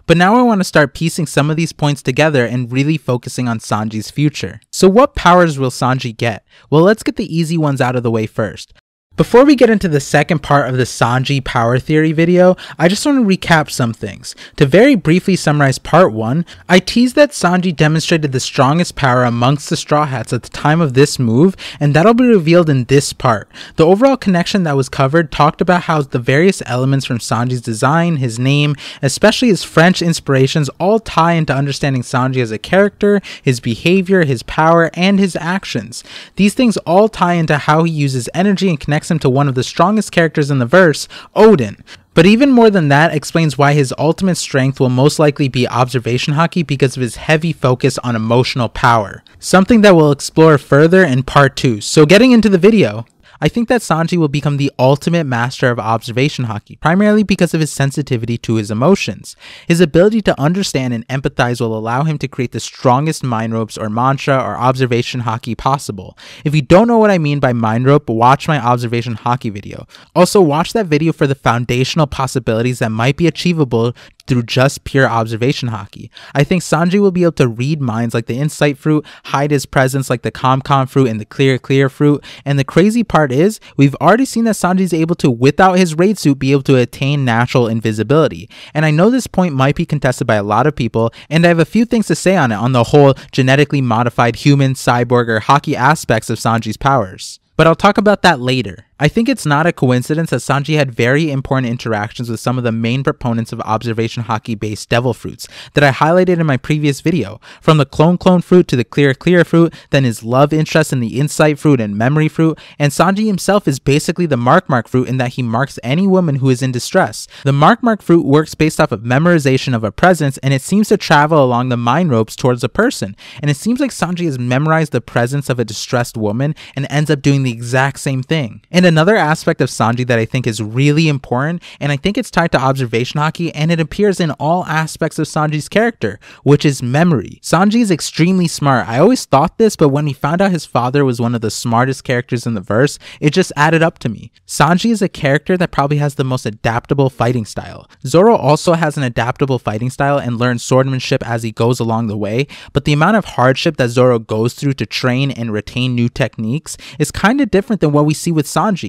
But now I want to start piecing some of these points together and really focusing on Sanji's future. So what powers will Sanji get? Well, let's get the easy ones out of the way first. Before we get into the second part of the Sanji power theory video, I just want to recap some things. To very briefly summarize part 1, I teased that Sanji demonstrated the strongest power amongst the Straw Hats at the time of this move, and that'll be revealed in this part. The overall connection that was covered talked about how the various elements from Sanji's design, his name, especially his French inspirations, all tie into understanding Sanji as a character, his behavior, his power, and his actions. These things all tie into how he uses energy and connects him to one of the strongest characters in the verse, Odin. But even more than that explains why his ultimate strength will most likely be observation haki because of his heavy focus on emotional power. Something that we'll explore further in part 2. So getting into the video. I think that Sanji will become the ultimate master of observation haki, primarily because of his sensitivity to his emotions. His ability to understand and empathize will allow him to create the strongest mind ropes or mantra or observation haki possible. If you don't know what I mean by mind rope, watch my observation haki video. Also, watch that video for the foundational possibilities that might be achievable through just pure observation haki. I think Sanji will be able to read minds like the insight fruit, hide his presence like the com fruit and the clear fruit, and the crazy part is, we've already seen that Sanji is able to, without his raid suit, be able to attain natural invisibility. And I know this point might be contested by a lot of people, and I have a few things to say on it on the whole genetically modified human, cyborg, or haki aspects of Sanji's powers. But I'll talk about that later. I think it's not a coincidence that Sanji had very important interactions with some of the main proponents of observation haki based devil fruits that I highlighted in my previous video, from the clone fruit to the clear fruit, then his love interest in the insight fruit and memory fruit, and Sanji himself is basically the mark fruit in that he marks any woman who is in distress. The mark fruit works based off of memorization of a presence, and it seems to travel along the mind ropes towards a person, and it seems like Sanji has memorized the presence of a distressed woman and ends up doing the exact same thing. And another aspect of Sanji that I think is really important, and I think it's tied to observation haki, and it appears in all aspects of Sanji's character, which is memory. Sanji is extremely smart. I always thought this, but when we found out his father was one of the smartest characters in the verse, it just added up to me. Sanji is a character that probably has the most adaptable fighting style. Zoro also has an adaptable fighting style and learns swordsmanship as he goes along the way, but the amount of hardship that Zoro goes through to train and retain new techniques is kind of different than what we see with Sanji.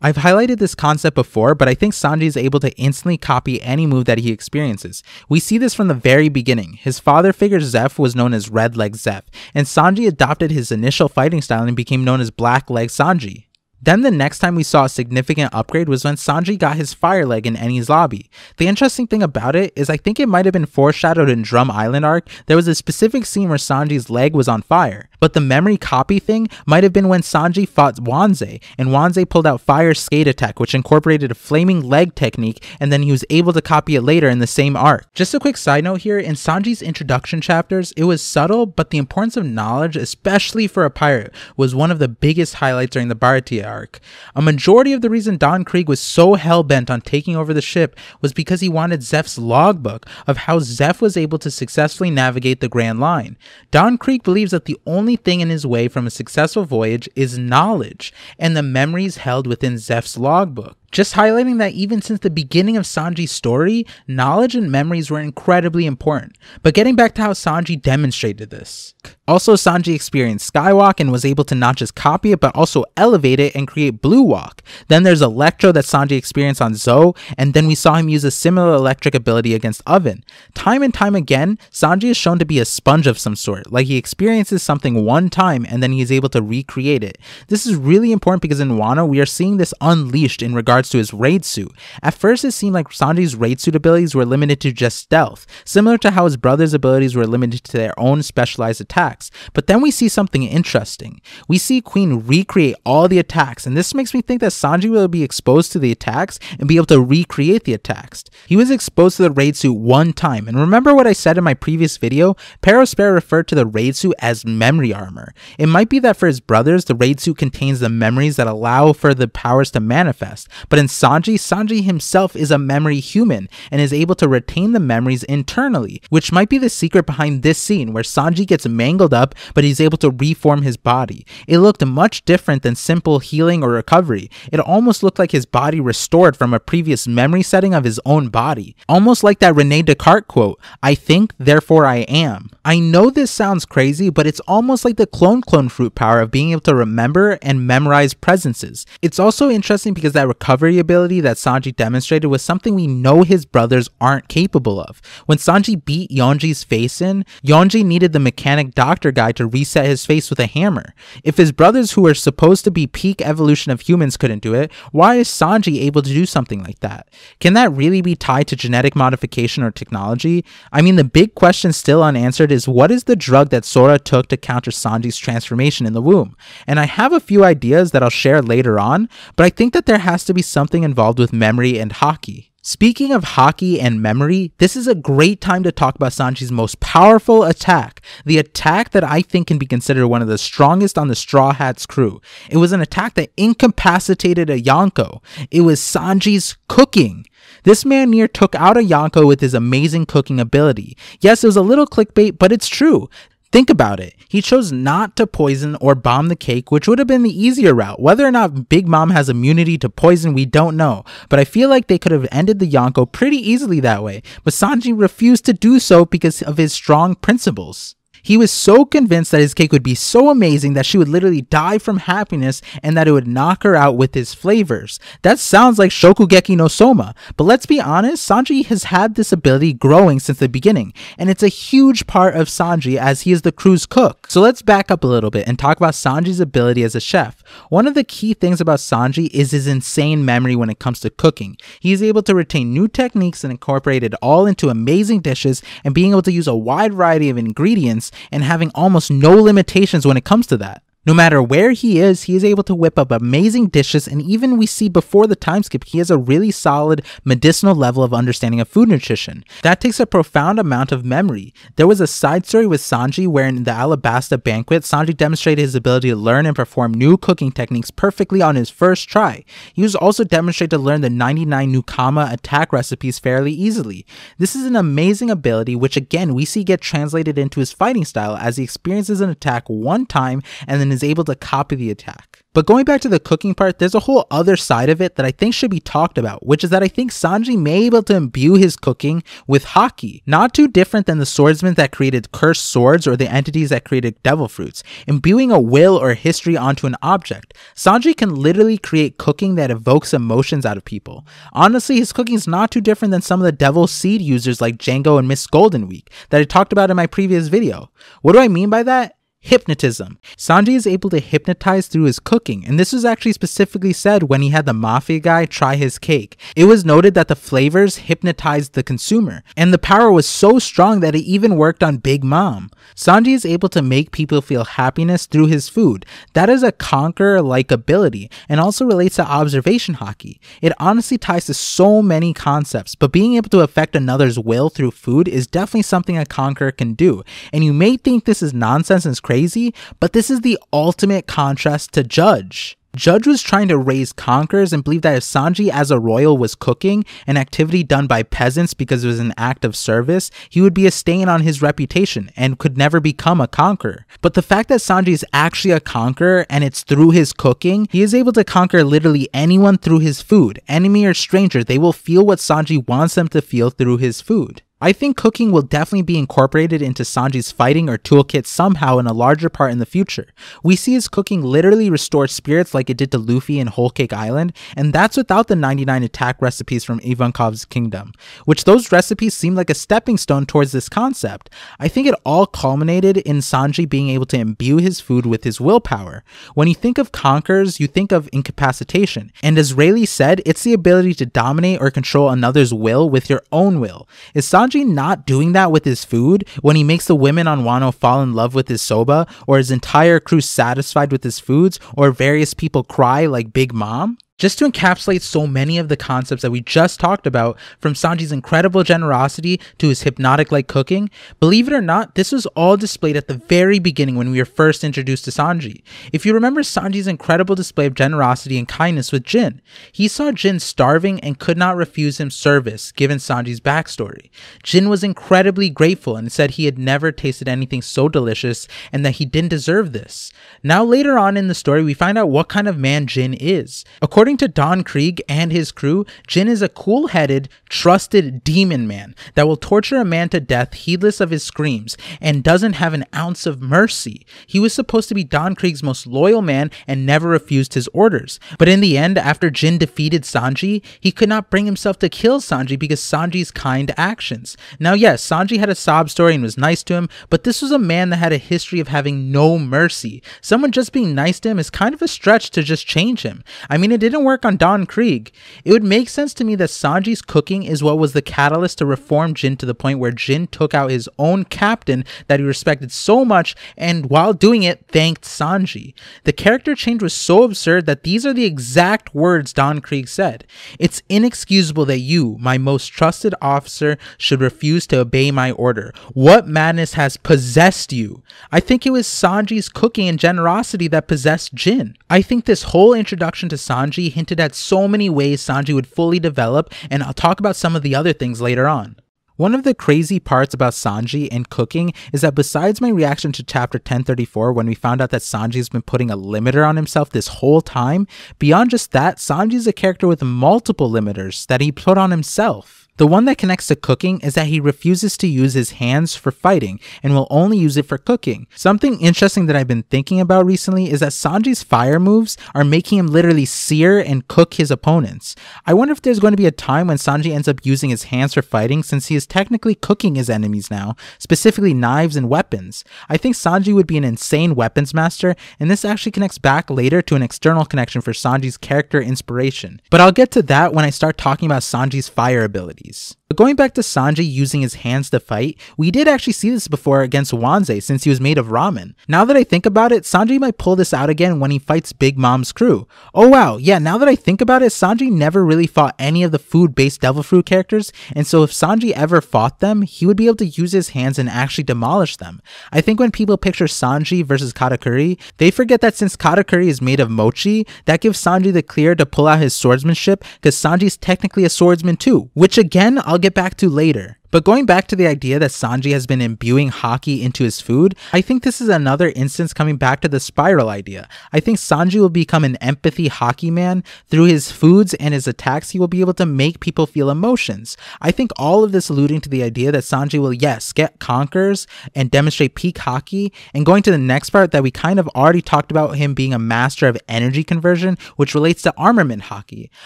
I've highlighted this concept before, but I think Sanji is able to instantly copy any move that he experiences. We see this from the very beginning. His father figure Zeph was known as Red Leg Zeph, and Sanji adopted his initial fighting style and became known as Black Leg Sanji. Then the next time we saw a significant upgrade was when Sanji got his fire leg in Eni's lobby. The interesting thing about it is I think it might have been foreshadowed in Drum Island arc. There was a specific scene where Sanji's leg was on fire, but the memory copy thing might have been when Sanji fought Wanze, and Wanze pulled out Fire Skate Attack, which incorporated a flaming leg technique, and then he was able to copy it later in the same arc. Just a quick side note here, in Sanji's introduction chapters, it was subtle, but the importance of knowledge, especially for a pirate, was one of the biggest highlights during the Baratie arc. A majority of the reason Don Krieg was so hell-bent on taking over the ship was because he wanted Zeph's logbook of how Zeph was able to successfully navigate the Grand Line. Don Krieg believes that the only thing in his way from a successful voyage is knowledge, and the memories held within Zeph's logbook. Just highlighting that even since the beginning of Sanji's story, knowledge and memories were incredibly important. But getting back to how Sanji demonstrated this. Also, Sanji experienced Skywalk and was able to not just copy it, but also elevate it and create Blue Walk. Then there's Electro that Sanji experienced on Zoe, and then we saw him use a similar electric ability against Oven. Time and time again, Sanji is shown to be a sponge of some sort, like he experiences something one time and then he is able to recreate it. This is really important because in Wano, we are seeing this unleashed in regards to his raid suit. At first, it seemed like Sanji's raid suit abilities were limited to just stealth, similar to how his brother's abilities were limited to their own specialized attacks. But then we see something interesting. We see Queen recreate all the attacks, and this makes me think that Sanji will be exposed to the attacks and be able to recreate the attacks. He was exposed to the raid suit one time, and remember what I said in my previous video? Perospero referred to the raid suit as memory armor. It might be that for his brothers, the raid suit contains the memories that allow for the powers to manifest, But in Sanji himself is a memory human and is able to retain the memories internally, which might be the secret behind this scene where Sanji gets mangled up but he's able to reform his body. It looked much different than simple healing or recovery. It almost looked like his body restored from a previous memory setting of his own body. Almost like that Rene Descartes quote, "I think, therefore I am." I know this sounds crazy, but it's almost like the clone fruit power of being able to remember and memorize presences. It's also interesting because that recovery ability that Sanji demonstrated was something we know his brothers aren't capable of. When Sanji beat Yonji's face in, Yonji needed the mechanic doctor guy to reset his face with a hammer. If his brothers, who are supposed to be peak evolution of humans, couldn't do it, why is Sanji able to do something like that? Can that really be tied to genetic modification or technology? I mean, the big question still unanswered is, what is the drug that Sora took to counter Sanji's transformation in the womb? And I have a few ideas that I'll share later on, but I think that there has to be something involved with memory and haki. Speaking of haki and memory, this is a great time to talk about Sanji's most powerful attack, the attack that I think can be considered one of the strongest on the Straw Hats crew. It was an attack that incapacitated a Yonko. It was Sanji's cooking. This man near took out a Yonko with his amazing cooking ability. Yes, it was a little clickbait, but it's true. Think about it. He chose not to poison or bomb the cake, which would have been the easier route. Whether or not Big Mom has immunity to poison, we don't know. But I feel like they could have ended the Yonko pretty easily that way. But Sanji refused to do so because of his strong principles. He was so convinced that his cake would be so amazing that she would literally die from happiness and that it would knock her out with his flavors. That sounds like Shokugeki no Soma, but let's be honest, Sanji has had this ability growing since the beginning, and it's a huge part of Sanji as he is the crew's cook. So let's back up a little bit and talk about Sanji's ability as a chef. One of the key things about Sanji is his insane memory when it comes to cooking. He is able to retain new techniques and incorporate it all into amazing dishes, and being able to use a wide variety of ingredients and having almost no limitations when it comes to that. No matter where he is able to whip up amazing dishes, and even we see before the time skip, he has a really solid medicinal level of understanding of food nutrition. That takes a profound amount of memory. There was a side story with Sanji where in the Alabasta banquet, Sanji demonstrated his ability to learn and perform new cooking techniques perfectly on his first try. He was also demonstrated to learn the 99 Nukama attack recipes fairly easily. This is an amazing ability which again we see get translated into his fighting style as he experiences an attack one time and then is able to copy the attack. But going back to the cooking part, there's a whole other side of it that I think should be talked about, which is that I think Sanji may be able to imbue his cooking with haki, not too different than the swordsmen that created cursed swords or the entities that created devil fruits, imbuing a will or history onto an object. Sanji can literally create cooking that evokes emotions out of people. Honestly, his cooking is not too different than some of the devil seed users like Django and Miss Golden Week that I talked about in my previous video. What do I mean by that? Hypnotism. Sanji is able to hypnotize through his cooking, and this was actually specifically said when he had the mafia guy try his cake. It was noted that the flavors hypnotized the consumer, and the power was so strong that it even worked on Big Mom. Sanji is able to make people feel happiness through his food. That is a Conqueror-like ability, and also relates to observation haki. It honestly ties to so many concepts, but being able to affect another's will through food is definitely something a Conqueror can do, and you may think this is nonsense and crazy, but this is the ultimate contrast to Judge. Judge was trying to raise conquerors and believed that if Sanji as a royal was cooking, an activity done by peasants because it was an act of service, he would be a stain on his reputation and could never become a conqueror. But the fact that Sanji is actually a conqueror and it's through his cooking, he is able to conquer literally anyone through his food. Enemy or stranger, they will feel what Sanji wants them to feel through his food. I think cooking will definitely be incorporated into Sanji's fighting or toolkit somehow in a larger part in the future. We see his cooking literally restore spirits like it did to Luffy in Whole Cake Island, and that's without the 99 attack recipes from Ivankov's kingdom, which those recipes seem like a stepping stone towards this concept. I think it all culminated in Sanji being able to imbue his food with his willpower. When you think of conquerors, you think of incapacitation, and as Rayleigh said, it's the ability to dominate or control another's will with your own will. Is Sanji not doing that with his food when he makes the women on Wano fall in love with his soba, or his entire crew satisfied with his foods, or various people cry like Big Mom? Just to encapsulate so many of the concepts that we just talked about, from Sanji's incredible generosity to his hypnotic-like cooking, believe it or not, this was all displayed at the very beginning when we were first introduced to Sanji. If you remember Sanji's incredible display of generosity and kindness with Jin, he saw Jin starving and could not refuse him service, given Sanji's backstory. Jin was incredibly grateful and said he had never tasted anything so delicious and that he didn't deserve this. Now later on in the story, we find out what kind of man Jin is. According to Don Krieg and his crew, Jin is a cool-headed, trusted demon man that will torture a man to death heedless of his screams and doesn't have an ounce of mercy. He was supposed to be Don Krieg's most loyal man and never refused his orders. But in the end, after Jin defeated Sanji, he could not bring himself to kill Sanji because Sanji's kind actions. Now yes, Sanji had a sob story and was nice to him, but this was a man that had a history of having no mercy. Someone just being nice to him is kind of a stretch to just change him. I mean, it didn't work on Don Krieg. It would make sense to me that Sanji's cooking is what was the catalyst to reform Jin to the point where Jin took out his own captain that he respected so much and while doing it thanked Sanji. The character change was so absurd that these are the exact words Don Krieg said. "It's inexcusable that you, my most trusted officer, should refuse to obey my order. What madness has possessed you?" I think it was Sanji's cooking and generosity that possessed Jin. I think this whole introduction to Sanji hinted at so many ways Sanji would fully develop, and I'll talk about some of the other things later on. One of the crazy parts about Sanji and cooking is that besides my reaction to chapter 1034 when we found out that Sanji's been putting a limiter on himself this whole time, beyond just that, Sanji's a character with multiple limiters that he put on himself. The one that connects to cooking is that he refuses to use his hands for fighting and will only use it for cooking. Something interesting that I've been thinking about recently is that Sanji's fire moves are making him literally sear and cook his opponents. I wonder if there's going to be a time when Sanji ends up using his hands for fighting since he is technically cooking his enemies now, specifically knives and weapons. I think Sanji would be an insane weapons master, and this actually connects back later to an external connection for Sanji's character inspiration. But I'll get to that when I start talking about Sanji's fire abilities. But going back to Sanji using his hands to fight, we did actually see this before against Wanze since he was made of ramen. Now that I think about it, Sanji might pull this out again when he fights Big Mom's crew. Oh wow, yeah, now that I think about it, Sanji never really fought any of the food-based Devil Fruit characters, and so if Sanji ever fought them, he would be able to use his hands and actually demolish them. I think when people picture Sanji versus Katakuri, they forget that since Katakuri is made of mochi, that gives Sanji the clear to pull out his swordsmanship because Sanji's technically a swordsman too, which again I'll get back to later. But going back to the idea that Sanji has been imbuing haki into his food, I think this is another instance coming back to the spiral idea. I think Sanji will become an empathy haki man. Through his foods and his attacks, he will be able to make people feel emotions. I think all of this alluding to the idea that Sanji will, yes, get conquerors and demonstrate peak haki, and going to the next part that we kind of already talked about him being a master of energy conversion, which relates to armament haki.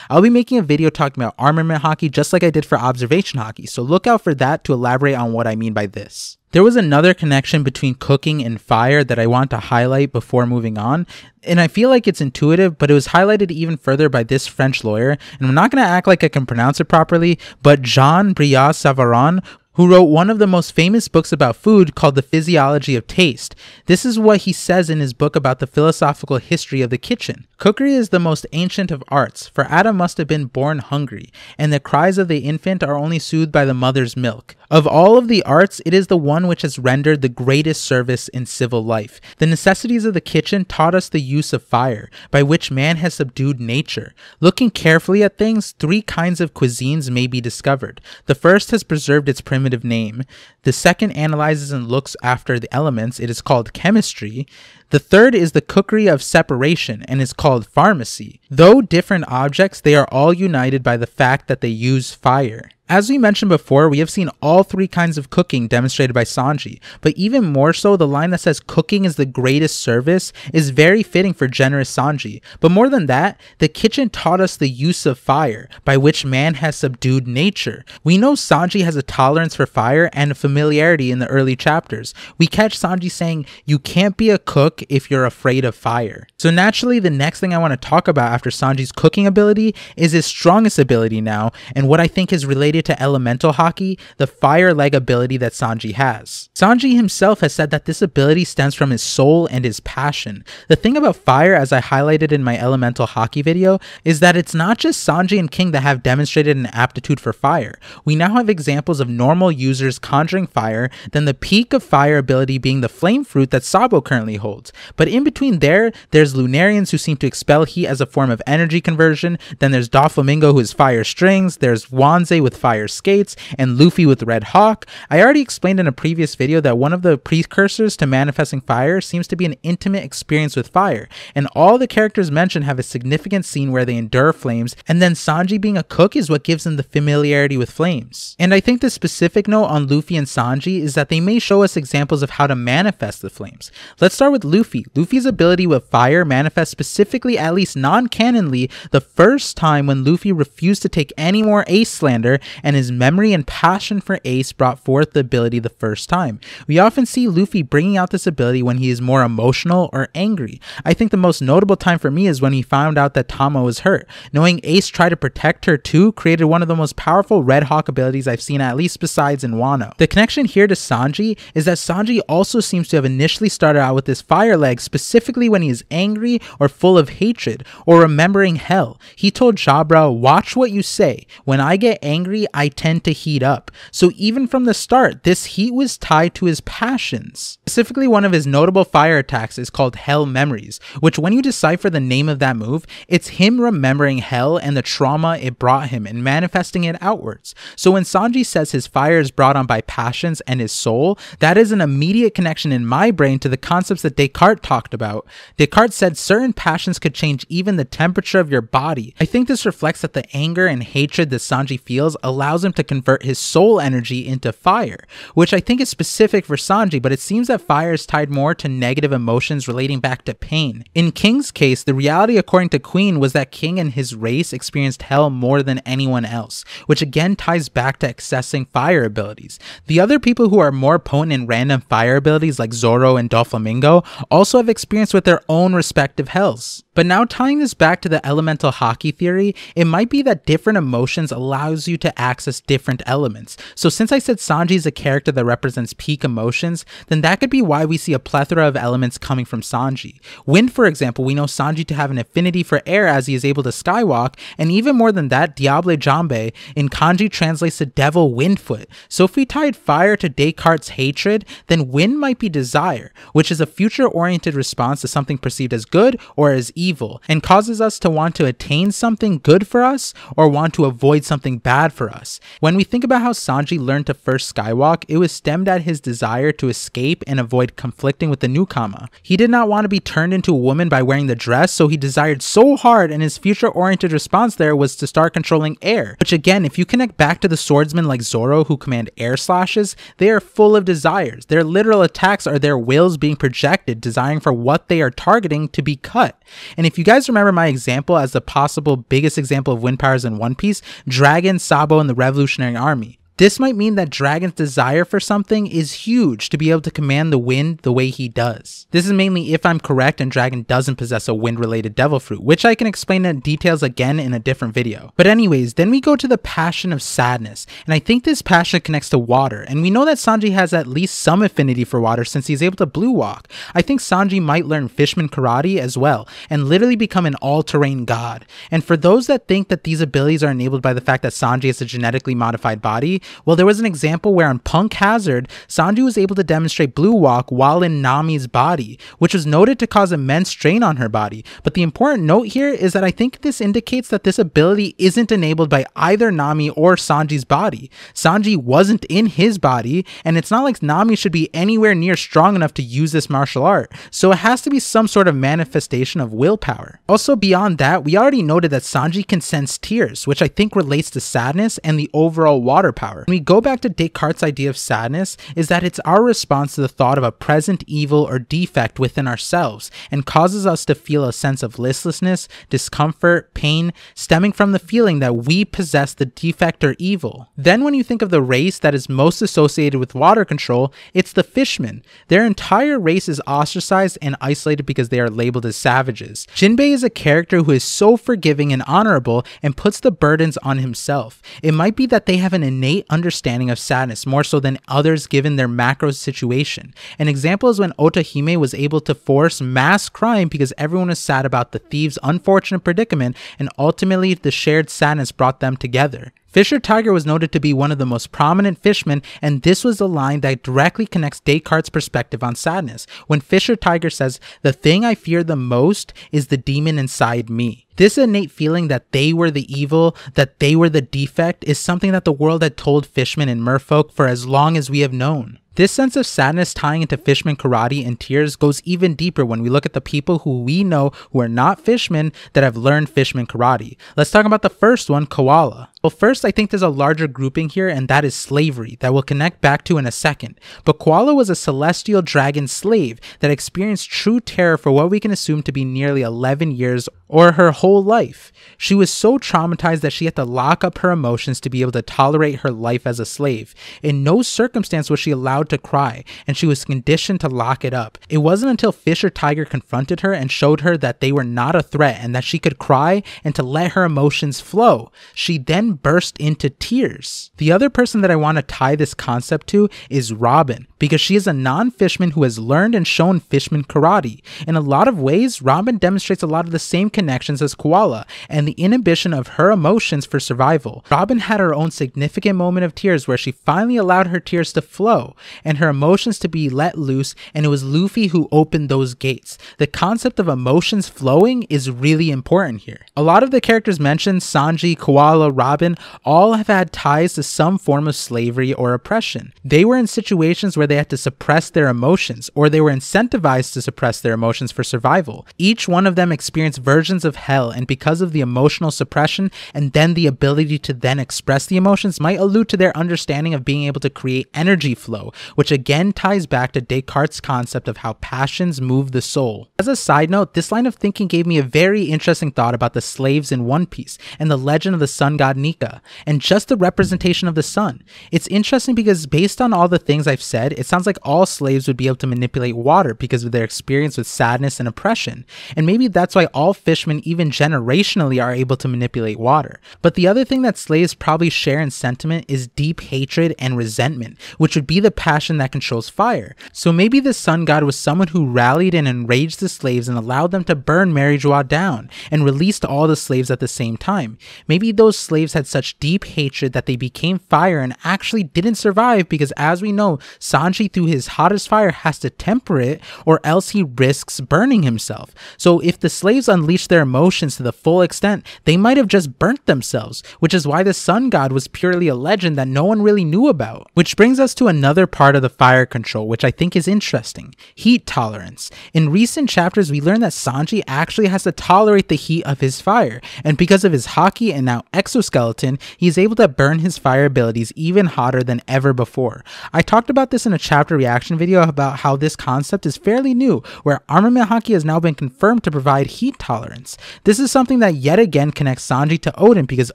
I'll be making a video talking about armament haki just like I did for observation haki, so look out for that to elaborate on what I mean by this. There was another connection between cooking and fire that I want to highlight before moving on, and I feel like it's intuitive, but it was highlighted even further by this French lawyer, and I'm not going to act like I can pronounce it properly, but Jean-Brias Savarin, who wrote one of the most famous books about food called The Physiology of Taste. This is what he says in his book about the philosophical history of the kitchen. Cookery is the most ancient of arts, for Adam must have been born hungry, and the cries of the infant are only soothed by the mother's milk. Of all of the arts, it is the one which has rendered the greatest service in civil life. The necessities of the kitchen taught us the use of fire, by which man has subdued nature. Looking carefully at things, 3 kinds of cuisines may be discovered. The first has preserved its primitive name. The second analyzes and looks after the elements. It is called chemistry. The third is the cookery of separation and is called pharmacy. Though different objects, they are all united by the fact that they use fire. As we mentioned before, we have seen all 3 kinds of cooking demonstrated by Sanji, but even more so, the line that says cooking is the greatest service is very fitting for generous Sanji. But more than that, the kitchen taught us the use of fire, by which man has subdued nature. We know Sanji has a tolerance for fire and a familiarity in the early chapters. We catch Sanji saying, "You can't be a cook if you're afraid of fire." So naturally, the next thing I want to talk about after Sanji's cooking ability is his strongest ability now, and what I think is related related to elemental haki, the fire leg ability that Sanji has. Sanji himself has said that this ability stems from his soul and his passion. The thing about fire, as I highlighted in my elemental haki video, is that it's not just Sanji and King that have demonstrated an aptitude for fire. We now have examples of normal users conjuring fire, then the peak of fire ability being the flame fruit that Sabo currently holds. But in between there's Lunarians who seem to expel heat as a form of energy conversion, then there's Doflamingo who has fire strings, there's Wanze with fire skates, and Luffy with Red Hawk. I already explained in a previous video that one of the precursors to manifesting fire seems to be an intimate experience with fire, and all the characters mentioned have a significant scene where they endure flames, and then Sanji being a cook is what gives them the familiarity with flames. And I think the specific note on Luffy and Sanji is that they may show us examples of how to manifest the flames. Let's start with Luffy. Luffy's ability with fire manifests specifically, at least non-canonly, the first time when Luffy refused to take any more Ace slander, and his memory and passion for Ace brought forth the ability the first time. We often see Luffy bringing out this ability when he is more emotional or angry. I think the most notable time for me is when he found out that Tama was hurt. Knowing Ace tried to protect her too created one of the most powerful Red Hawk abilities I've seen, at least besides in Wano. The connection here to Sanji is that Sanji also seems to have initially started out with this fire leg specifically when he is angry or full of hatred or remembering hell. He told Jabra, "Watch what you say. When I get angry, I tend to heat up." So even from the start, this heat was tied to his passions. Specifically, one of his notable fire attacks is called Hell Memories, which when you decipher the name of that move, it's him remembering hell and the trauma it brought him and manifesting it outwards. So when Sanji says his fire is brought on by passions and his soul, that is an immediate connection in my brain to the concepts that Descartes talked about. Descartes said certain passions could change even the temperature of your body. I think this reflects that the anger and hatred that Sanji feels allows him to convert his soul energy into fire, which I think is specific for Sanji, but it seems that fire is tied more to negative emotions relating back to pain. In King's case, the reality according to Queen was that King and his race experienced hell more than anyone else, which again ties back to accessing fire abilities. The other people who are more potent in random fire abilities like Zoro and Doflamingo also have experience with their own respective hells. But now tying this back to the elemental haki theory, it might be that different emotions allows you to access different elements. So since I said Sanji is a character that represents peak emotions, then that could be why we see a plethora of elements coming from Sanji. Wind, for example, we know Sanji to have an affinity for air as he is able to skywalk, and even more than that, Diable Jambe in kanji translates to devil windfoot. So if we tied fire to Descartes' hatred, then wind might be desire, which is a future-oriented response to something perceived as good or as evil, and causes us to want to attain something good for us or want to avoid something bad for us. When we think about how Sanji learned to first skywalk, it was stemmed at his desire to escape and avoid conflicting with the newcomer. He did not want to be turned into a woman by wearing the dress, so he desired so hard, and his future-oriented response there was to start controlling air, which again, if you connect back to the swordsmen like Zoro who command air slashes, they are full of desires. Their literal attacks are their wills being projected, desiring for what they are targeting to be cut. And if you guys remember my example as the possible biggest example of wind powers in One Piece, Dragon, Sabo, and the Revolutionary Army. This might mean that Dragon's desire for something is huge to be able to command the wind the way he does. This is mainly if I'm correct and Dragon doesn't possess a wind-related devil fruit, which I can explain in details again in a different video. But anyways, then we go to the passion of sadness, and I think this passion connects to water, and we know that Sanji has at least some affinity for water since he's able to blue walk. I think Sanji might learn Fishman Karate as well, and literally become an all-terrain god. And for those that think that these abilities are enabled by the fact that Sanji has a genetically modified body, well, there was an example where on Punk Hazard, Sanji was able to demonstrate blue walk while in Nami's body, which was noted to cause immense strain on her body. But the important note here is that I think this indicates that this ability isn't enabled by either Nami or Sanji's body. Sanji wasn't in his body, and it's not like Nami should be anywhere near strong enough to use this martial art, so it has to be some sort of manifestation of willpower. Also beyond that, we already noted that Sanji can sense tears, which I think relates to sadness and the overall water power. power. When we go back to Descartes' idea of sadness, is that it's our response to the thought of a present evil or defect within ourselves, and causes us to feel a sense of listlessness, discomfort, pain, stemming from the feeling that we possess the defect or evil. Then when you think of the race that is most associated with water control, it's the fishmen. Their entire race is ostracized and isolated because they are labeled as savages. Jinbei is a character who is so forgiving and honorable and puts the burdens on himself. It might be that they have an innate understanding of sadness more so than others given their macro situation. An example is when Otahime was able to force mass crime because everyone was sad about the thieves' unfortunate predicament, and ultimately the shared sadness brought them together. Fisher Tiger was noted to be one of the most prominent fishmen, and this was the line that directly connects Descartes' perspective on sadness, when Fisher Tiger says, "The thing I fear the most is the demon inside me." This innate feeling that they were the evil, that they were the defect, is something that the world had told fishmen and merfolk for as long as we have known. This sense of sadness tying into fisherman karate and tears goes even deeper when we look at the people who we know who are not fishermen that have learned fisherman karate. Let's talk about the first one, Koala. Well, first, I think there's a larger grouping here, and that is slavery, that we'll connect back to in a second. But Koala was a celestial dragon slave that experienced true terror for what we can assume to be nearly 11 years or her whole life. She was so traumatized that she had to lock up her emotions to be able to tolerate her life as a slave. In no circumstance was she allowed to cry, and she was conditioned to lock it up. It wasn't until Fisher Tiger confronted her and showed her that they were not a threat and that she could cry and to let her emotions flow. She then burst into tears. The other person that I want to tie this concept to is Robin, because she is a non-fishman who has learned and shown fishman karate. In a lot of ways, Robin demonstrates a lot of the same connections as Koala and the inhibition of her emotions for survival. Robin had her own significant moment of tears where she finally allowed her tears to flow and her emotions to be let loose, and it was Luffy who opened those gates. The concept of emotions flowing is really important here. A lot of the characters mentioned, Sanji, Koala, Robin, all have had ties to some form of slavery or oppression. They were in situations where they had to suppress their emotions, or they were incentivized to suppress their emotions for survival. Each one of them experienced versions of hell, and because of the emotional suppression and then the ability to then express the emotions might allude to their understanding of being able to create energy flow, which again ties back to Descartes' concept of how passions move the soul. As a side note, this line of thinking gave me a very interesting thought about the slaves in One Piece and the legend of the sun god Nika, and just the representation of the sun. It's interesting because based on all the things I've said, it sounds like all slaves would be able to manipulate water because of their experience with sadness and oppression, and maybe that's why all fishermen, even generationally, are able to manipulate water. But the other thing that slaves probably share in sentiment is deep hatred and resentment, which would be the passion that controls fire. So maybe the sun god was someone who rallied and enraged the slaves and allowed them to burn Mary Joie down and released all the slaves at the same time. Maybe those slaves had such deep hatred that they became fire and actually didn't survive because, as we know, Sanji through his hottest fire has to temper it or else he risks burning himself. So if the slaves unleashed their emotions to the full extent, they might have just burnt themselves, which is why the sun god was purely a legend that no one really knew about. Which brings us to another part of the fire control, which I think is interesting: heat tolerance. In recent chapters, we learn that Sanji actually has to tolerate the heat of his fire, and because of his haki and now exoskeleton, he's able to burn his fire abilities even hotter than ever before. I talked about this in a chapter reaction video about how this concept is fairly new, where armament haki has now been confirmed to provide heat tolerance. This is something that yet again connects Sanji to Odin, because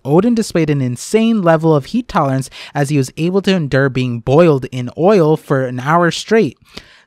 Odin displayed an insane level of heat tolerance as he was able to endure being boiled in oil for an hour straight.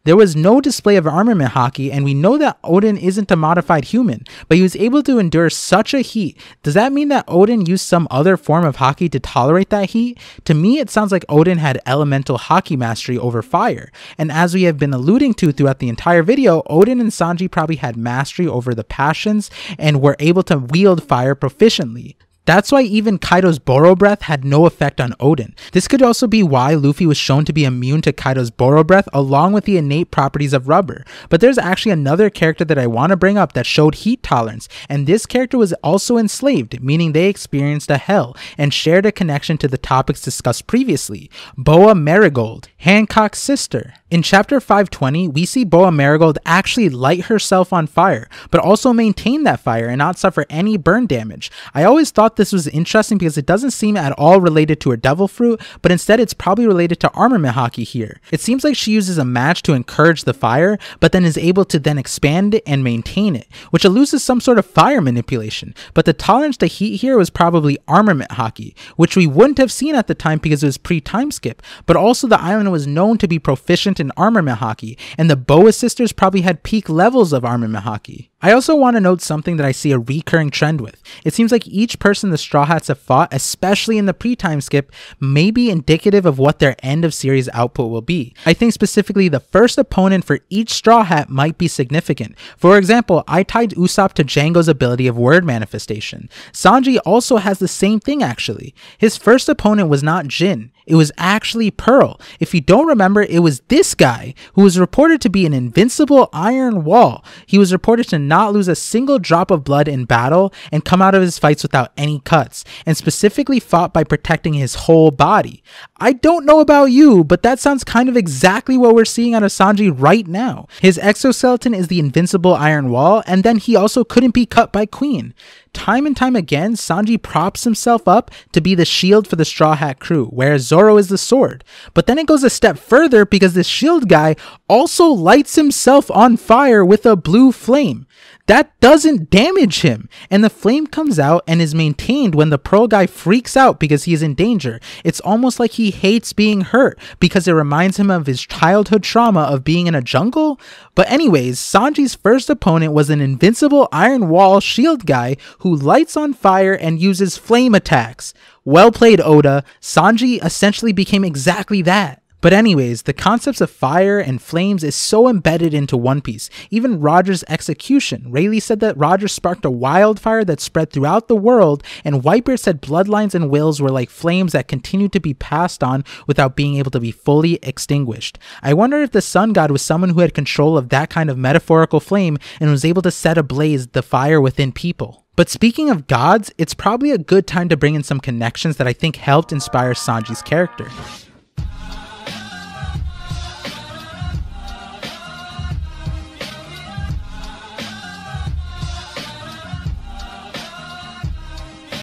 There was no display of armament haki, and we know that Odin isn't a modified human, but he was able to endure such a heat. Does that mean that Odin used some other form of haki to tolerate that heat? To me, it sounds like Odin had elemental haki mastery over fire, and as we have been alluding to throughout the entire video, Odin and Sanji probably had mastery over the passions and were able to wield fire proficiently. That's why even Kaido's Boro Breath had no effect on Odin. This could also be why Luffy was shown to be immune to Kaido's Boro Breath along with the innate properties of rubber. But there's actually another character that I want to bring up that showed heat tolerance, and this character was also enslaved, meaning they experienced a hell and shared a connection to the topics discussed previously: Boa Marigold, Hancock's sister. In chapter 520, we see Boa Marigold actually light herself on fire, but also maintain that fire and not suffer any burn damage. I always thought this was interesting because it doesn't seem at all related to her devil fruit, but instead it's probably related to armament haki here. It seems like she uses a match to encourage the fire, but then is able to then expand it and maintain it, which alludes to some sort of fire manipulation. But the tolerance to heat here was probably armament haki, which we wouldn't have seen at the time because it was pre-time skip, but also the island was known to be proficient in armament haki, and the Boa sisters probably had peak levels of armament haki. I also want to note something that I see a recurring trend with. It seems like each person the Straw Hats have fought, especially in the pre-time skip, may be indicative of what their end of series output will be. I think specifically the first opponent for each Straw Hat might be significant. For example, I tied Usopp to Django's ability of word manifestation. Sanji also has the same thing actually. His first opponent was not Jin. It was actually Pearl. If you don't remember, it was this guy who was reported to be an invincible iron wall. He was reported to not lose a single drop of blood in battle and come out of his fights without any cuts, and specifically fought by protecting his whole body. I don't know about you, but that sounds kind of exactly what we're seeing out of Sanji right now. His exoskeleton is the invincible iron wall, and then he also couldn't be cut by Queen. Time and time again, Sanji props himself up to be the shield for the Straw Hat crew, whereas Zoro is the sword. But then it goes a step further because this shield guy also lights himself on fire with a blue flame. That doesn't damage him, and the flame comes out and is maintained when the Pearl guy freaks out because he is in danger. It's almost like he hates being hurt because it reminds him of his childhood trauma of being in a jungle. But anyways, Sanji's first opponent was an invincible iron wall shield guy who lights on fire and uses flame attacks. Well played, Oda. Sanji essentially became exactly that. But anyways, the concepts of fire and flames is so embedded into One Piece. Even Roger's execution. Rayleigh said that Roger sparked a wildfire that spread throughout the world, and Whitebeard said bloodlines and wills were like flames that continued to be passed on without being able to be fully extinguished. I wonder if the Sun God was someone who had control of that kind of metaphorical flame and was able to set ablaze the fire within people. But speaking of gods, it's probably a good time to bring in some connections that I think helped inspire Sanji's character.